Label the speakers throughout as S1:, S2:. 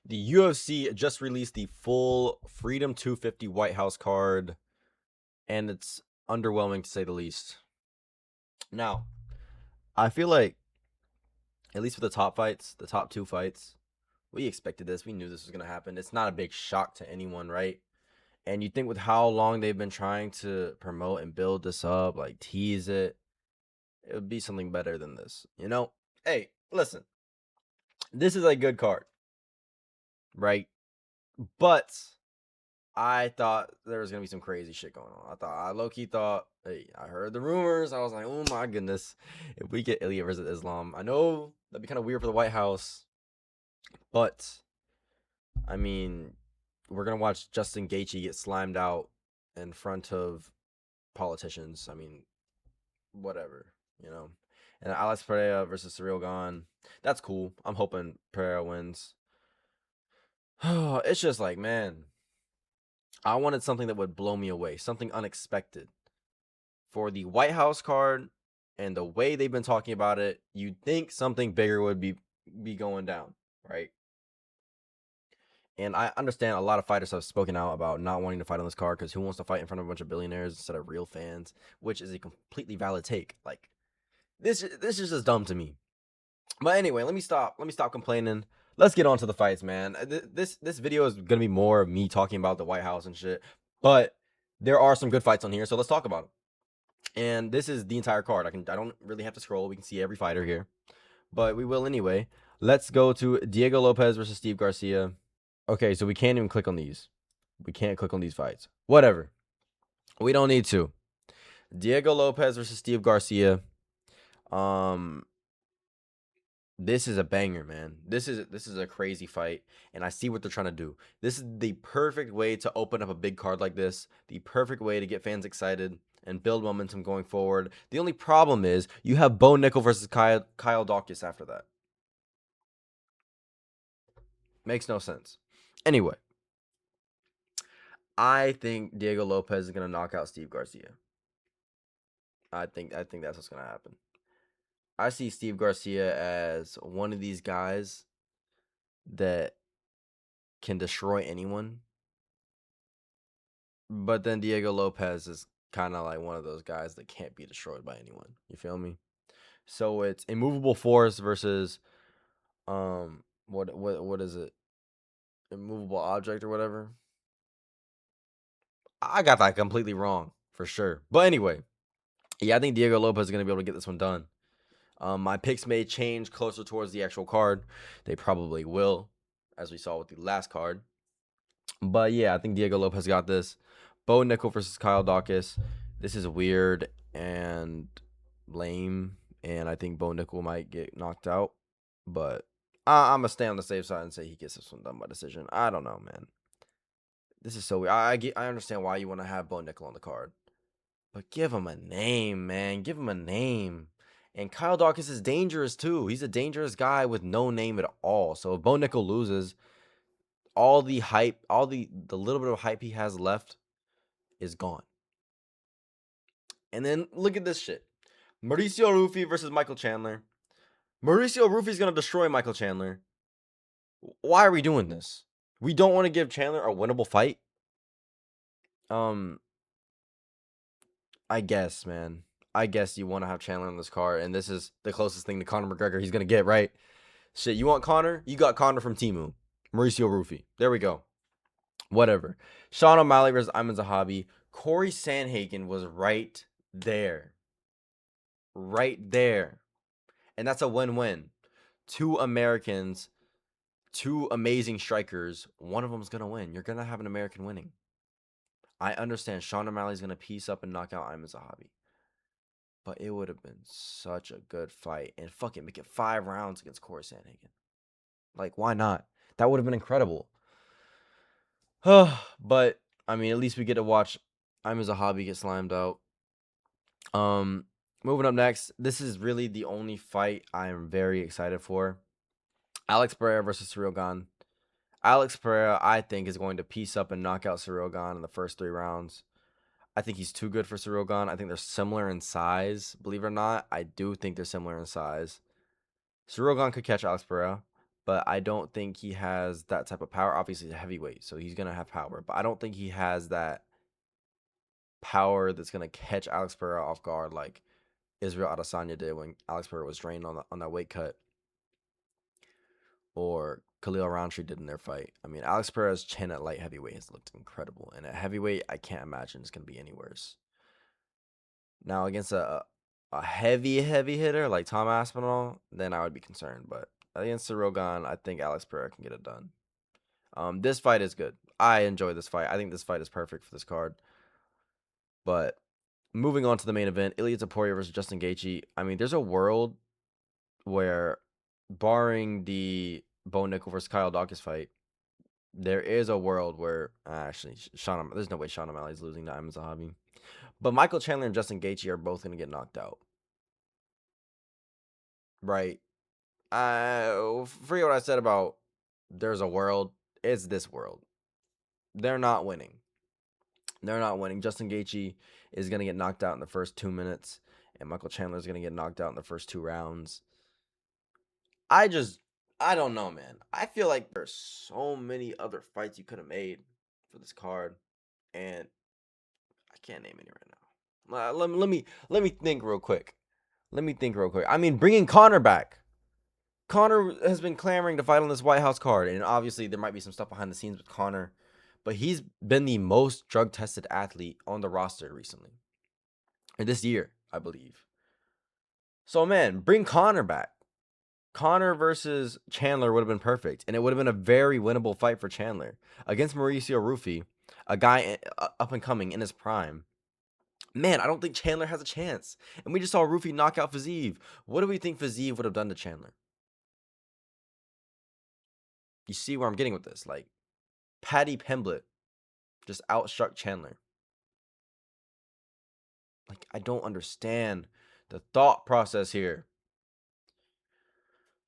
S1: The UFC just released the full Freedom 250 Whitehouse card, and it's underwhelming to say the least. Now, I feel like, at least for the top fights, the top two fights, we expected this. We knew this was going to happen. It's not a big shock to anyone, right? And you think with how long they've been trying to promote and build this up, like tease it, it would be something better than this. Hey, listen, this is a good card, right? But I thought there was gonna be some crazy shit going on. I low key thought, hey, I heard the rumors. I was like, oh my goodness, if we get Ilya versus Islam, I know that'd be kind of weird for the White House, but I mean, we're gonna watch Justin Gaethje get slimed out in front of politicians. I mean, whatever, you know. And Alex Pereira versus Cyril Gahn, that's cool. I'm hoping Pereira wins. It's just like, man, I wanted something that would blow me away, something unexpected. For the White House card and the way they've been talking about it, you'd think something bigger would be going down, right? And I understand a lot of fighters have spoken out about not wanting to fight on this card because who wants to fight in front of a bunch of billionaires instead of real fans, which is a completely valid take. Like this is just dumb to me. But anyway, let me stop. Let me stop complaining. Let's get on to the fights, man. This video is gonna be more of me talking about the White House and shit. But there are some good fights on here, so let's talk about them. And this is the entire card. I don't really have to scroll. We can see every fighter here, but we will anyway. Let's go to Diego Lopez versus Steve Garcia. Okay, so we can't even click on these. We can't click on these fights. Whatever. We don't need to. Diego Lopez versus Steve Garcia. Um, this is a banger, man. This is a crazy fight, and I see what they're trying to do. This is the perfect way to open up a big card like this. The perfect way to get fans excited and build momentum going forward. The only problem is you have Bo Nickel versus Kyle Dawkins after that. Makes no sense. Anyway, I think Diego Lopez is gonna knock out Steve Garcia. I think that's what's gonna happen. I see Steve Garcia as one of these guys that can destroy anyone. But then Diego Lopez is kind of like one of those guys that can't be destroyed by anyone. You feel me? So it's immovable force versus what is it? Immovable object or whatever. I got that completely wrong for sure. But anyway, yeah, I think Diego Lopez is gonna be able to get this one done. My picks may change closer towards the actual card. They probably will, as we saw with the last card. But yeah, I think Diego Lopez got this. Bo Nickel versus Kyle Dawkins. This is weird and lame, and I think Bo Nickel might get knocked out. But I'm gonna stay on the safe side and say he gets this one done by decision. I don't know, man. This is so weird. I understand why you want to have Bo Nickel on the card, but give him a name, man. Give him a name. And Kyle Dawkins is dangerous too. He's a dangerous guy with no name at all. So if Bo Nickel loses, all the hype, all the little bit of hype he has left is gone. And then look at this shit. Mauricio Rufy versus Michael Chandler. Mauricio Rufy's gonna destroy Michael Chandler. Why are we doing this? We don't want to give Chandler a winnable fight. Um, I guess, man. I guess you want to have Chandler on this card, and this is the closest thing to Conor McGregor he's gonna get, right? Shit, you want Conor? You got Conor from Timu. Mauricio Rufy. There we go. Whatever. Sean O'Malley versus Ayman Zahabi. Corey Sandhagen was right there. Right there. And that's a win-win. Two Americans, two amazing strikers. One of them's going to win. You're going to have an American winning. I understand Sean O'Malley's going to piece up and knock out Ayman Zahabi. But it would have been such a good fight. And fucking make it 5 rounds against Corey Sandhagen. Like, why not? That would have been incredible. But, I mean, at least we get to watch Ayman Zahabi get slimed out. Moving up next, this is really the only fight I am very excited for. Alex Pereira versus Cyril Gahn. Alex Pereira, I think, is going to piece up and knock out Cyril Gahn in the first 3 rounds. I think he's too good for Cyril Gahn. I think they're similar in size. Believe it or not, I do think they're similar in size. Cyril Gahn could catch Alex Pereira, but I don't think he has that type of power. Obviously, he's a heavyweight, so he's gonna have power, but I don't think he has that power that's gonna catch Alex Pereira off guard like Israel Adesanya did when Alex Pereira was drained on that weight cut, or Khalil Roundtree did in their fight. I mean, Alex Pereira's chin at light heavyweight has looked incredible, and at heavyweight, I can't imagine it's gonna be any worse. Now against a heavy hitter like Tom Aspinall, then I would be concerned. But against Cyril Gane, I think Alex Pereira can get it done. This fight is good. I enjoy this fight. I think this fight is perfect for this card. But moving on to the main event, Ilia Topuria versus Justin Gaethje. I mean, there's a world where, barring the Bo Nickel versus Kyle Dawkins fight, there is a world where actually there's no way Sean O'Malley's losing to Imam Zahabi. But Michael Chandler and Justin Gaethje are both going to get knocked out. Right. I forget what I said about there's a world. It's this world. They're not winning. They're not winning. Justin Gaethje is going to get knocked out in the first 2 minutes, and Michael Chandler is going to get knocked out in the first 2 rounds. I don't know, man. I feel like there's so many other fights you could have made for this card, and I can't name any right now. Let me think real quick. I mean, bringing Connor back. Connor has been clamoring to fight on this Whitehouse card, and obviously there might be some stuff behind the scenes with Connor, but he's been the most drug-tested athlete on the roster recently, or this year, I believe. So, man, bring Connor back. Connor versus Chandler would have been perfect, and it would have been a very winnable fight for Chandler against Mauricio Rufy, a guy up and coming in his prime. Man, I don't think Chandler has a chance. And we just saw Rufy knock out Fiziev. What do we think Fiziev would have done to Chandler? You see where I'm getting with this? Like, Paddy Pimblett just outstruck Chandler. Like, I don't understand the thought process here.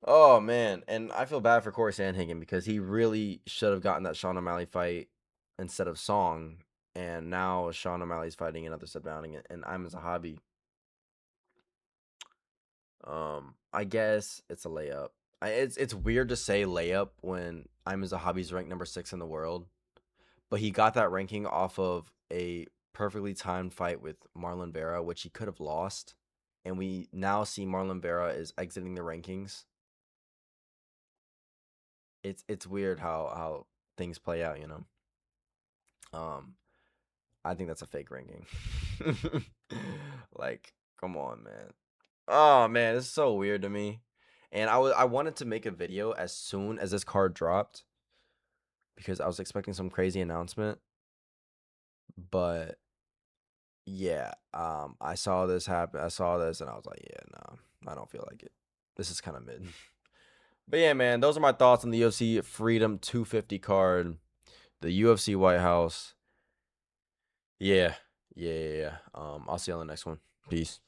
S1: Oh, man. And I feel bad for Corey Sandhagen because he really should have gotten that Sean O'Malley fight instead of Song. And now Sean O'Malley's fighting another Seth Downing, and I'm as a hobby. I guess it's a layup. It's weird to say layup when I'm as a hobby's ranked number 6 in the world, but he got that ranking off of a perfectly timed fight with Marlon Vera, which he could have lost, and we now see Marlon Vera is exiting the rankings. It's weird how things play out, you know. I think that's a fake ranking. Like, come on, man. Oh man, it's so weird to me. And I wanted to make a video as soon as this card dropped because I was expecting some crazy announcement. But yeah, I saw this happen. I saw this and I was like, yeah, no, I don't feel like it. This is kind of mid. But yeah, man, those are my thoughts on the UFC Freedom 250 card, the UFC Whitehouse. Yeah, yeah. I'll see you on the next one. Peace.